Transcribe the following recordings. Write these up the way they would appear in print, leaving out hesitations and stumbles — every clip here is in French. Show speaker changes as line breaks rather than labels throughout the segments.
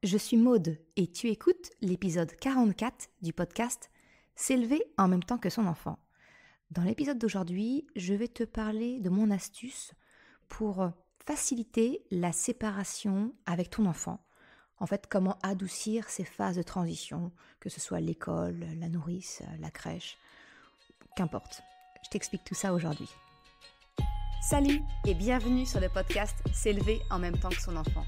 je suis Maude et tu écoutes l'épisode 44 du podcast S'élever en même temps que son enfant. Dans l'épisode d'aujourd'hui, je vais te parler de mon astuce pour faciliter la séparation avec ton enfant. En fait, comment adoucir ces phases de transition, que ce soit l'école, la nourrice, la crèche, qu'importe. Je t'explique tout ça aujourd'hui. Salut et bienvenue sur le podcast S'élever en même temps que son enfant.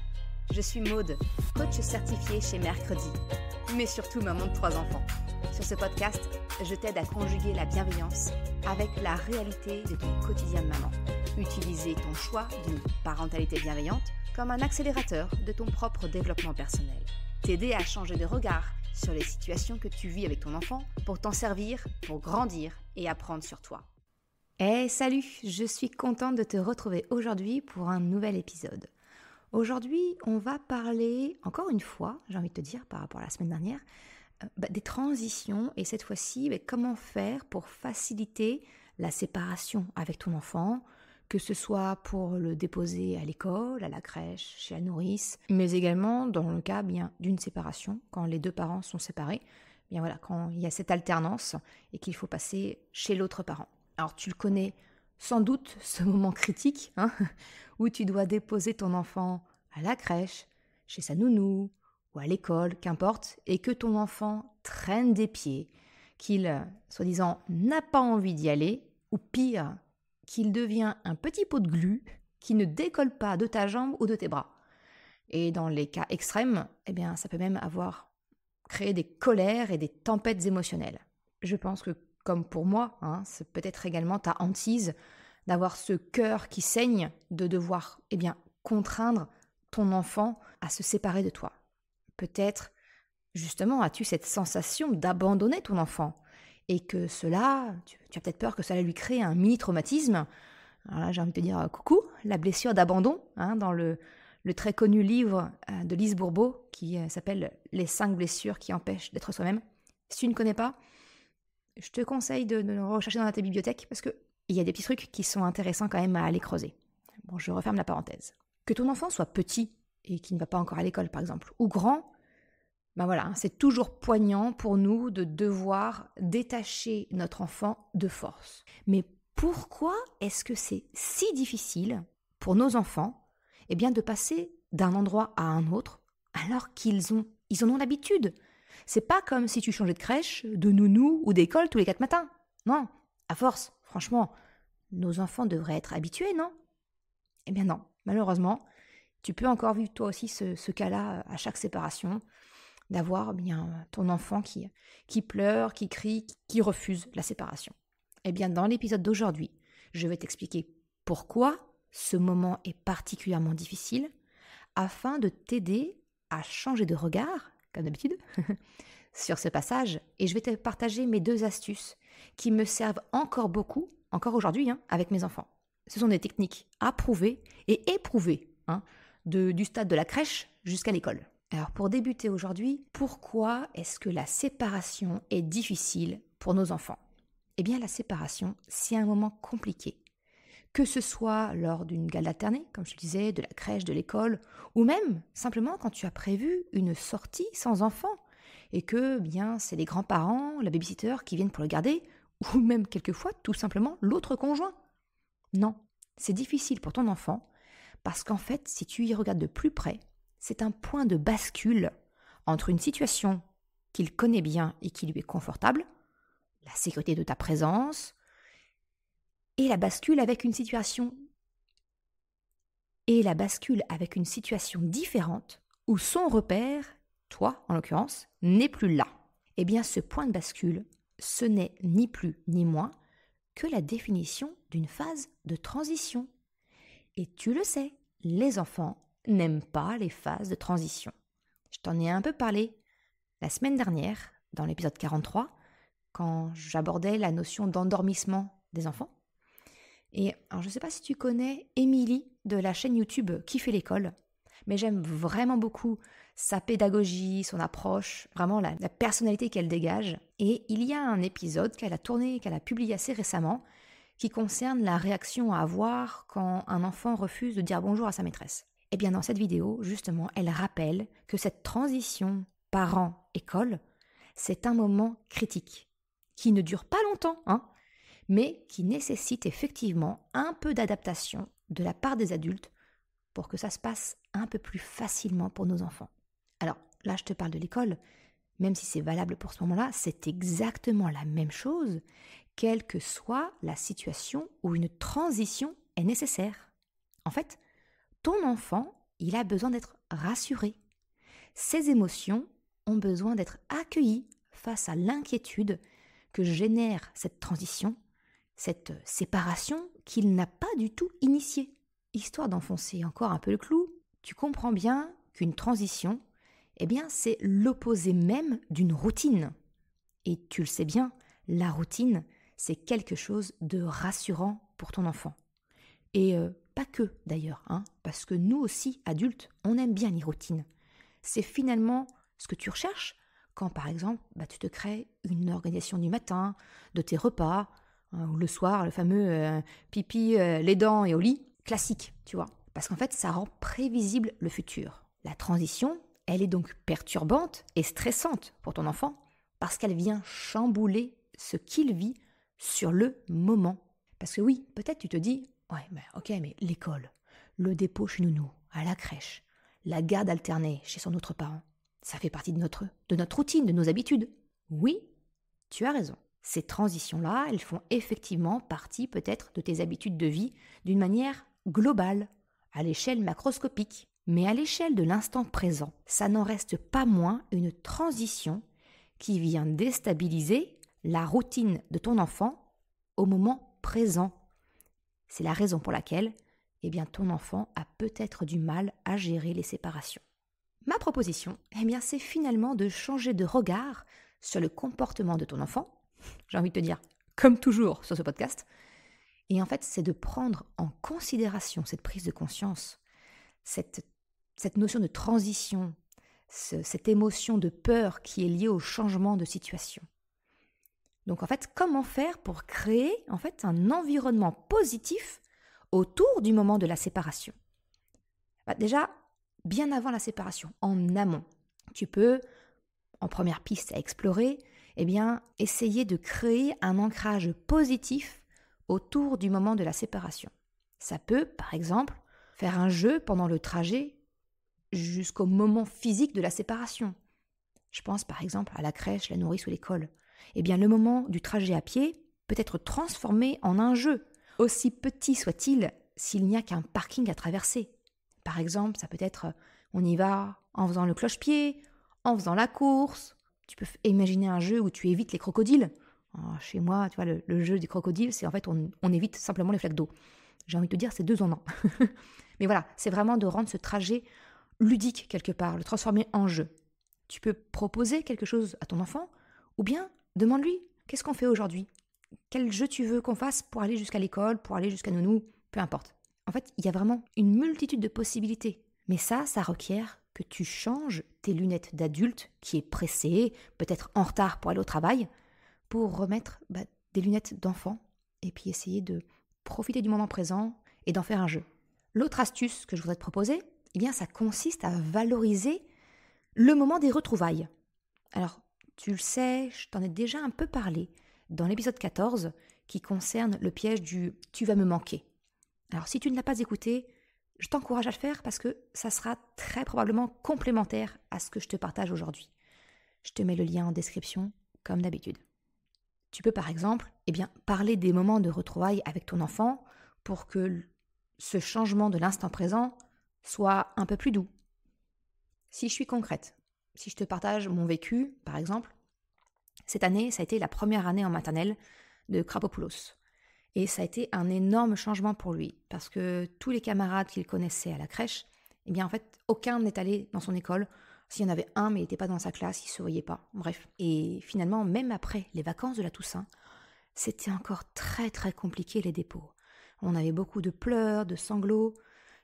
Je suis Maude, coach certifiée chez Mercredi, mais surtout maman de 3 enfants. Sur ce podcast, je t'aide à conjuguer la bienveillance avec la réalité de ton quotidien de maman. Utiliser ton choix d'une parentalité bienveillante comme un accélérateur de ton propre développement personnel. T'aider à changer de regard sur les situations que tu vis avec ton enfant pour t'en servir, pour grandir et apprendre sur toi. Salut, je suis contente de te retrouver aujourd'hui pour un nouvel épisode. Aujourd'hui, on va parler, encore une fois, j'ai envie de te dire par rapport à la semaine dernière, des transitions et cette fois-ci, comment faire pour faciliter la séparation avec ton enfant, que ce soit pour le déposer à l'école, à la crèche, chez la nourrice, mais également dans le cas d'une séparation, quand les deux parents sont séparés, quand il y a cette alternance et qu'il faut passer chez l'autre parent. Alors tu le connais sans doute, ce moment critique, où tu dois déposer ton enfant à la crèche, chez sa nounou, ou à l'école, qu'importe, et que ton enfant traîne des pieds, qu'il, soi-disant, n'a pas envie d'y aller, ou pire, qu'il devient un petit pot de glu qui ne décolle pas de ta jambe ou de tes bras. Et dans les cas extrêmes, ça peut même avoir créé des colères et des tempêtes émotionnelles. Je pense que, comme pour moi, c'est peut-être également ta hantise d'avoir ce cœur qui saigne, de devoir contraindre ton enfant à se séparer de toi. Peut-être, justement, as-tu cette sensation d'abandonner ton enfant et que cela, tu as peut-être peur que cela lui crée un mini-traumatisme. Alors là, j'ai envie de te dire coucou, la blessure d'abandon, dans le très connu livre de Lise Bourbeau qui s'appelle « Les 5 blessures qui empêchent d'être soi-même ». Si tu ne connais pas, je te conseille de le rechercher dans ta bibliothèque parce qu'il y a des petits trucs qui sont intéressants quand même à aller creuser. Bon, je referme la parenthèse. Que ton enfant soit petit et qui ne va pas encore à l'école, par exemple, ou grand, c'est toujours poignant pour nous de devoir détacher notre enfant de force. Mais pourquoi est-ce que c'est si difficile pour nos enfants de passer d'un endroit à un autre alors qu'ils en ont l'habitude? C'est pas comme si tu changeais de crèche, de nounou ou d'école tous les 4 matins. Non, à force, franchement, nos enfants devraient être habitués, non? Eh bien non, malheureusement, tu peux encore vivre toi aussi ce cas-là à chaque séparation, d'avoir ton enfant qui pleure, qui crie, qui refuse la séparation. Eh bien, dans l'épisode d'aujourd'hui, je vais t'expliquer pourquoi ce moment est particulièrement difficile, afin de t'aider à changer de regard, comme d'habitude, sur ce passage, et je vais te partager mes 2 astuces qui me servent encore beaucoup, encore aujourd'hui, avec mes enfants. Ce sont des techniques approuvées et éprouvées, du stade de la crèche jusqu'à l'école. Alors pour débuter aujourd'hui, pourquoi est-ce que la séparation est difficile pour nos enfants? Eh bien la séparation, c'est un moment compliqué. Que ce soit lors d'une garde alternée, comme je te disais, de la crèche, de l'école, ou même simplement quand tu as prévu une sortie sans enfant, et que c'est les grands-parents, la babysitter qui viennent pour le garder, ou même quelquefois tout simplement l'autre conjoint. Non, c'est difficile pour ton enfant, parce qu'en fait, si tu y regardes de plus près, c'est un point de bascule entre une situation qu'il connaît bien et qui lui est confortable, la sécurité de ta présence, et la bascule avec une situation différente où son repère, toi en l'occurrence, n'est plus là. Eh bien ce point de bascule, ce n'est ni plus ni moins que la définition d'une phase de transition. Et tu le sais, les enfants n'aiment pas les phases de transition. Je t'en ai un peu parlé la semaine dernière, dans l'épisode 43, quand j'abordais la notion d'endormissement des enfants. Et alors je ne sais pas si tu connais Émilie de la chaîne YouTube Qui fait l'école, mais j'aime vraiment beaucoup sa pédagogie, son approche, vraiment la personnalité qu'elle dégage. Et il y a un épisode qu'elle a tourné, qu'elle a publié assez récemment, qui concerne la réaction à avoir quand un enfant refuse de dire bonjour à sa maîtresse. Eh bien, dans cette vidéo, justement, elle rappelle que cette transition parent-école, c'est un moment critique, qui ne dure pas longtemps, mais qui nécessite effectivement un peu d'adaptation de la part des adultes pour que ça se passe un peu plus facilement pour nos enfants. Alors, là, je te parle de l'école, même si c'est valable pour ce moment-là, c'est exactement la même chose, quelle que soit la situation où une transition est nécessaire. En fait, ton enfant, il a besoin d'être rassuré. Ses émotions ont besoin d'être accueillies face à l'inquiétude que génère cette transition, cette séparation qu'il n'a pas du tout initiée. Histoire d'enfoncer encore un peu le clou, tu comprends bien qu'une transition, eh bien, c'est l'opposé même d'une routine. Et tu le sais bien, la routine, c'est quelque chose de rassurant pour ton enfant. Et pas que d'ailleurs, parce que nous aussi, adultes, on aime bien les routines. C'est finalement ce que tu recherches quand, par exemple, tu te crées une organisation du matin, de tes repas, ou le soir, le fameux pipi, les dents et au lit, classique, tu vois. Parce qu'en fait, ça rend prévisible le futur. La transition, elle est donc perturbante et stressante pour ton enfant parce qu'elle vient chambouler ce qu'il vit sur le moment. Parce que oui, peut-être tu te dis, ouais, mais l'école, le dépôt chez nounou, à la crèche, la garde alternée chez son autre parent, ça fait partie de notre routine, de nos habitudes. Oui, tu as raison. Ces transitions-là, elles font effectivement partie peut-être de tes habitudes de vie d'une manière globale, à l'échelle macroscopique. Mais à l'échelle de l'instant présent, ça n'en reste pas moins une transition qui vient déstabiliser la routine de ton enfant au moment présent. C'est la raison pour laquelle ton enfant a peut-être du mal à gérer les séparations. Ma proposition, c'est finalement de changer de regard sur le comportement de ton enfant. J'ai envie de te dire, comme toujours sur ce podcast. Et en fait, c'est de prendre en considération cette prise de conscience, cette notion de transition, cette émotion de peur qui est liée au changement de situation. Donc en fait, comment faire pour créer un environnement positif autour du moment de la séparation ? Déjà, bien avant la séparation, en amont, tu peux, en première piste à explorer, essayer de créer un ancrage positif autour du moment de la séparation. Ça peut, par exemple, faire un jeu pendant le trajet jusqu'au moment physique de la séparation. Je pense par exemple à la crèche, la nourrice ou l'école. Le moment du trajet à pied peut être transformé en un jeu, aussi petit soit-il s'il n'y a qu'un parking à traverser. Par exemple, ça peut être, on y va en faisant le cloche-pied, en faisant la course. Tu peux imaginer un jeu où tu évites les crocodiles. Chez moi, tu vois, le jeu des crocodiles, c'est en fait, on évite simplement les flaques d'eau. J'ai envie de te dire, c'est 2 en 1. Mais voilà, c'est vraiment de rendre ce trajet ludique quelque part, le transformer en jeu. Tu peux proposer quelque chose à ton enfant, ou bien demande-lui, qu'est-ce qu'on fait aujourd'hui ? Quel jeu tu veux qu'on fasse pour aller jusqu'à l'école, pour aller jusqu'à nounou, peu importe. En fait, il y a vraiment une multitude de possibilités. Mais ça requiert que tu changes tes lunettes d'adulte, qui est pressé, peut-être en retard pour aller au travail, pour remettre des lunettes d'enfant, et puis essayer de profiter du moment présent et d'en faire un jeu. L'autre astuce que je voudrais te proposer, ça consiste à valoriser le moment des retrouvailles. Alors, tu le sais, je t'en ai déjà un peu parlé dans l'épisode 14 qui concerne le piège du « tu vas me manquer ». Alors, si tu ne l'as pas écouté, je t'encourage à le faire parce que ça sera très probablement complémentaire à ce que je te partage aujourd'hui. Je te mets le lien en description, comme d'habitude. Tu peux par exemple parler des moments de retrouvailles avec ton enfant pour que ce changement de l'instant présent soit un peu plus doux. Si je suis concrète, si je te partage mon vécu, par exemple, cette année, ça a été la première année en maternelle de Krapopoulos. Et ça a été un énorme changement pour lui, parce que tous les camarades qu'il connaissait à la crèche, en fait, aucun n'est allé dans son école. S'il y en avait un, mais il n'était pas dans sa classe, il ne se voyait pas. Bref. Et finalement, même après les vacances de la Toussaint, c'était encore très très compliqué les dépôts. On avait beaucoup de pleurs, de sanglots,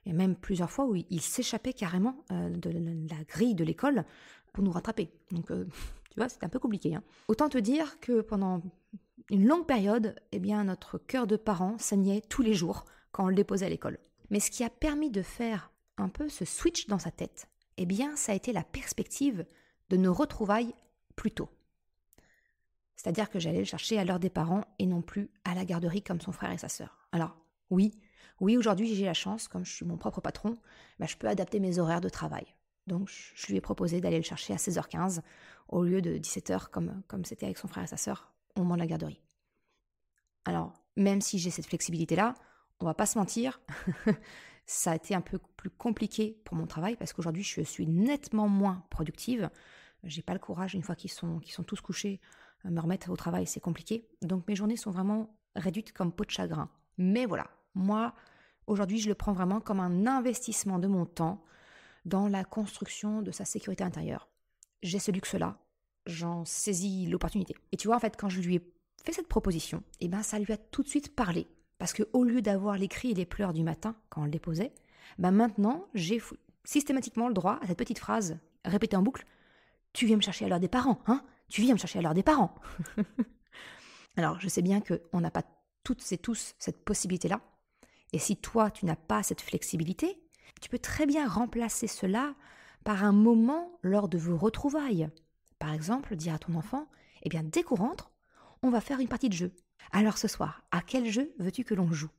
et même plusieurs fois où il s'échappait carrément de la grille de l'école pour nous rattraper. Donc, tu vois, c'était un peu compliqué. Autant te dire que pendant une longue période, notre cœur de parent saignait tous les jours quand on le déposait à l'école. Mais ce qui a permis de faire un peu ce switch dans sa tête, eh bien, ça a été la perspective de nos retrouvailles plus tôt. C'est-à-dire que j'allais le chercher à l'heure des parents et non plus à la garderie comme son frère et sa sœur. Alors, oui, aujourd'hui j'ai la chance, comme je suis mon propre patron, je peux adapter mes horaires de travail. Donc, je lui ai proposé d'aller le chercher à 16h15 au lieu de 17h comme c'était avec son frère et sa sœur au moment de la garderie. Alors, même si j'ai cette flexibilité-là, on va pas se mentir, ça a été un peu plus compliqué pour mon travail parce qu'aujourd'hui, je suis nettement moins productive. J'ai pas le courage, une fois qu'ils sont tous couchés, me remettre au travail, c'est compliqué. Donc, mes journées sont vraiment réduites comme peau de chagrin. Mais voilà, moi, aujourd'hui, je le prends vraiment comme un investissement de mon temps dans la construction de sa sécurité intérieure. J'ai ce luxe-là, j'en saisis l'opportunité. Et tu vois, en fait, quand je lui ai fait cette proposition, ça lui a tout de suite parlé. Parce qu'au lieu d'avoir les cris et les pleurs du matin quand on le déposait, maintenant, j'ai systématiquement le droit à cette petite phrase répétée en boucle. « Tu viens me chercher à l'heure des parents, hein ? Tu viens me chercher à l'heure des parents !» Alors, je sais bien qu'on n'a pas toutes et tous cette possibilité-là. Et si toi, tu n'as pas cette flexibilité, tu peux très bien remplacer cela par un moment lors de vos retrouvailles. Par exemple, dire à ton enfant, dès qu'on rentre, on va faire une partie de jeu. Alors ce soir, à quel jeu veux-tu que l'on joue ?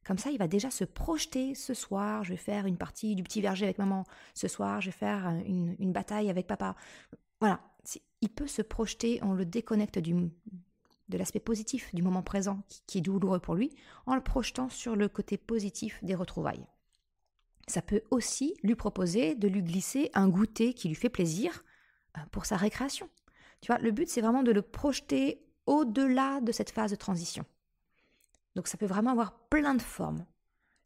Comme ça, il va déjà se projeter. Ce soir, je vais faire une partie du petit verger avec maman. Ce soir, je vais faire une bataille avec papa. Voilà, il peut se projeter, on le déconnecte de l'aspect positif du moment présent qui est douloureux pour lui, en le projetant sur le côté positif des retrouvailles. Ça peut aussi lui proposer de lui glisser un goûter qui lui fait plaisir pour sa récréation. Tu vois, le but, c'est vraiment de le projeter au-delà de cette phase de transition. Donc ça peut vraiment avoir plein de formes.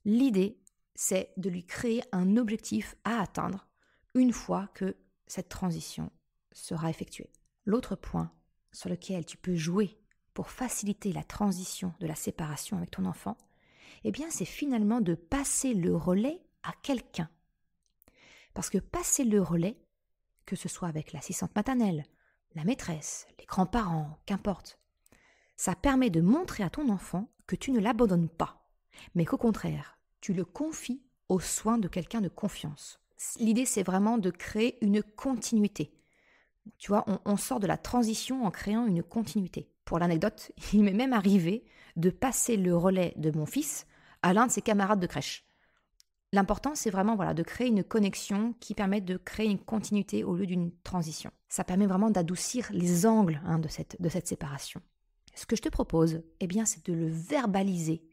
L'idée, c'est de lui créer un objectif à atteindre une fois que cette transition sera effectuée. L'autre point sur lequel tu peux jouer pour faciliter la transition de la séparation avec ton enfant, c'est finalement de passer le relais à quelqu'un. Parce que passer le relais, que ce soit avec l'assistante maternelle, la maîtresse, les grands-parents, qu'importe, ça permet de montrer à ton enfant que tu ne l'abandonnes pas, mais qu'au contraire, tu le confies aux soins de quelqu'un de confiance. L'idée, c'est vraiment de créer une continuité. Tu vois, on sort de la transition en créant une continuité. Pour l'anecdote, il m'est même arrivé de passer le relais de mon fils à l'un de ses camarades de crèche. L'important, c'est vraiment de créer une connexion qui permet de créer une continuité au lieu d'une transition. Ça permet vraiment d'adoucir les angles de cette séparation. Ce que je te propose, c'est de le verbaliser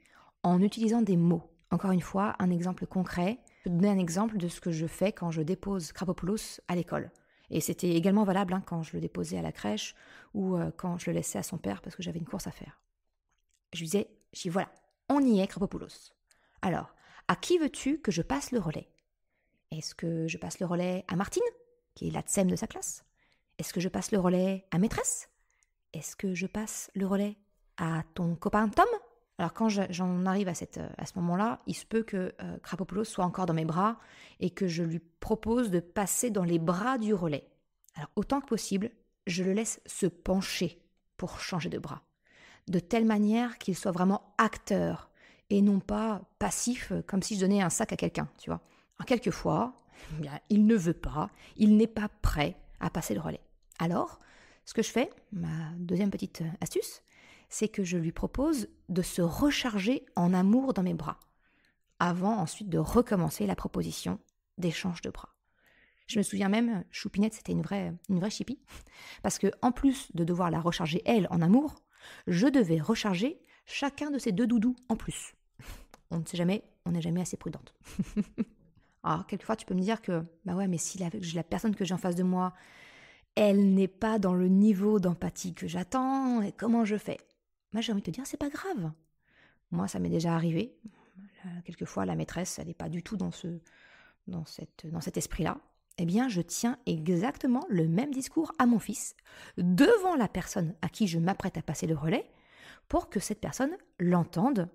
en utilisant des mots. Encore une fois, un exemple concret. Je vais te donner un exemple de ce que je fais quand je dépose Krapopoulos à l'école. Et c'était également valable quand je le déposais à la crèche ou quand je le laissais à son père parce que j'avais une course à faire. Je lui disais, voilà, on y est Krapopoulos. Alors, à qui veux-tu que je passe le relais ? Est-ce que je passe le relais à Martine, qui est la tsem de sa classe ? Est-ce que je passe le relais à maîtresse ? Est-ce que je passe le relais à ton copain Tom ? Alors quand j'en arrive à ce moment-là, il se peut que Krapopoulos soit encore dans mes bras et que je lui propose de passer dans les bras du relais. Alors autant que possible, je le laisse se pencher pour changer de bras, de telle manière qu'il soit vraiment acteur et non pas passif comme si je donnais un sac à quelqu'un, tu vois. Alors quelquefois, il ne veut pas, il n'est pas prêt à passer le relais. Alors, ce que je fais, ma deuxième petite astuce, c'est que je lui propose de se recharger en amour dans mes bras, avant ensuite de recommencer la proposition d'échange de bras. Je me souviens même, Choupinette, c'était une vraie chipie, parce que en plus de devoir la recharger elle en amour, je devais recharger chacun de ces deux doudous en plus. On ne sait jamais, on n'est jamais assez prudente. Alors, quelquefois, tu peux me dire que, mais si la personne que j'ai en face de moi, elle n'est pas dans le niveau d'empathie que j'attends, et comment je fais ? Moi, j'ai envie de te dire, c'est pas grave. Moi, ça m'est déjà arrivé. Quelquefois, la maîtresse, elle n'est pas du tout dans cet esprit-là. Je tiens exactement le même discours à mon fils, devant la personne à qui je m'apprête à passer le relais, pour que cette personne l'entende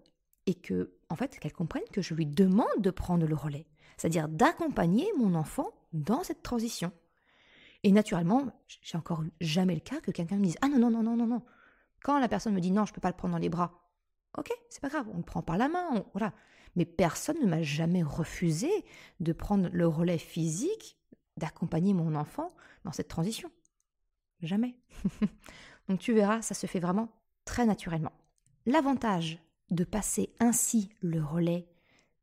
et qu'elle comprenne que je lui demande de prendre le relais. C'est-à-dire d'accompagner mon enfant dans cette transition. Et naturellement, j'ai encore eu jamais le cas que quelqu'un me dise « Ah non. » Quand la personne me dit « Non, je ne peux pas le prendre dans les bras », ok, c'est pas grave, on le prend par la main, voilà. Mais personne ne m'a jamais refusé de prendre le relais physique, d'accompagner mon enfant dans cette transition. Jamais. Donc tu verras, ça se fait vraiment très naturellement. L'avantage de passer ainsi le relais,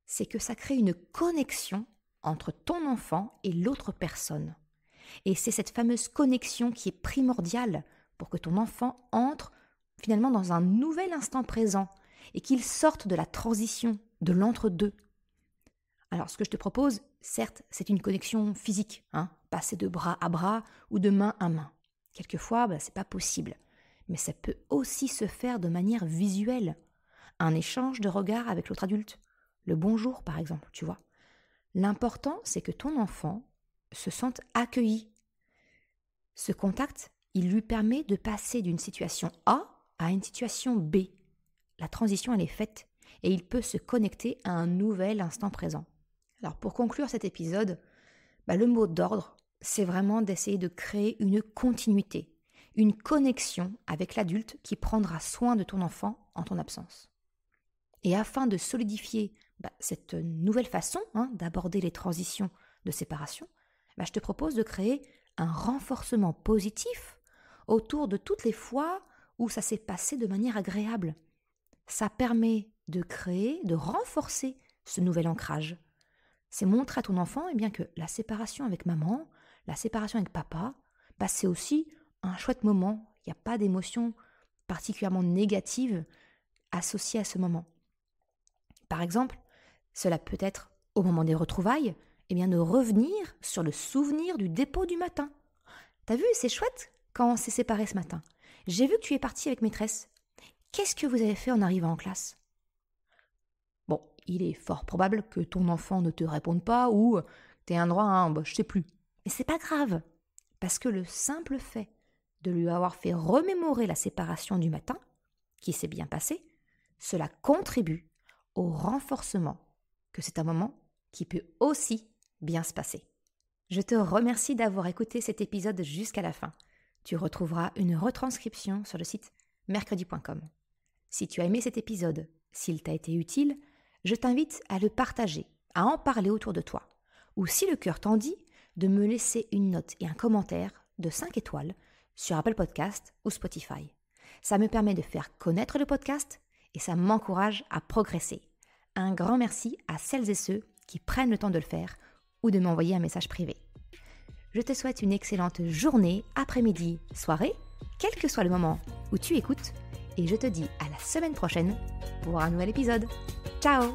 c'est que ça crée une connexion entre ton enfant et l'autre personne. Et c'est cette fameuse connexion qui est primordiale pour que ton enfant entre finalement dans un nouvel instant présent et qu'il sorte de la transition, de l'entre-deux. Alors ce que je te propose, certes, c'est une connexion physique, passer de bras à bras ou de main à main. Quelquefois, c'est pas possible, mais ça peut aussi se faire de manière visuelle. Un échange de regards avec l'autre adulte, le bonjour par exemple, tu vois. L'important, c'est que ton enfant se sente accueilli. Ce contact, il lui permet de passer d'une situation A à une situation B. La transition, elle est faite et il peut se connecter à un nouvel instant présent. Alors pour conclure cet épisode, le mot d'ordre, c'est vraiment d'essayer de créer une continuité, une connexion avec l'adulte qui prendra soin de ton enfant en ton absence. Et afin de solidifier cette nouvelle façon d'aborder les transitions de séparation, je te propose de créer un renforcement positif autour de toutes les fois où ça s'est passé de manière agréable. Ça permet de créer, de renforcer ce nouvel ancrage. C'est montrer à ton enfant que la séparation avec maman, la séparation avec papa, c'est aussi un chouette moment. Il n'y a pas d'émotion particulièrement négative associée à ce moment. Par exemple, cela peut être au moment des retrouvailles, de revenir sur le souvenir du dépôt du matin. T'as vu, c'est chouette quand on s'est séparés ce matin. J'ai vu que tu es parti avec maîtresse. Qu'est-ce que vous avez fait en arrivant en classe ? Bon, il est fort probable que ton enfant ne te réponde pas ou t'aies un droit à un « je sais plus ». Mais c'est pas grave, parce que le simple fait de lui avoir fait remémorer la séparation du matin, qui s'est bien passée, cela contribue au renforcement que c'est un moment qui peut aussi bien se passer. Je te remercie d'avoir écouté cet épisode jusqu'à la fin. Tu retrouveras une retranscription sur le site mercredi.com. Si tu as aimé cet épisode, s'il t'a été utile, je t'invite à le partager, à en parler autour de toi. Ou si le cœur t'en dit, de me laisser une note et un commentaire de 5 étoiles sur Apple Podcast ou Spotify. Ça me permet de faire connaître le podcast et ça m'encourage à progresser. Un grand merci à celles et ceux qui prennent le temps de le faire ou de m'envoyer un message privé. Je te souhaite une excellente journée, après-midi, soirée, quel que soit le moment où tu écoutes, et je te dis à la semaine prochaine pour un nouvel épisode. Ciao!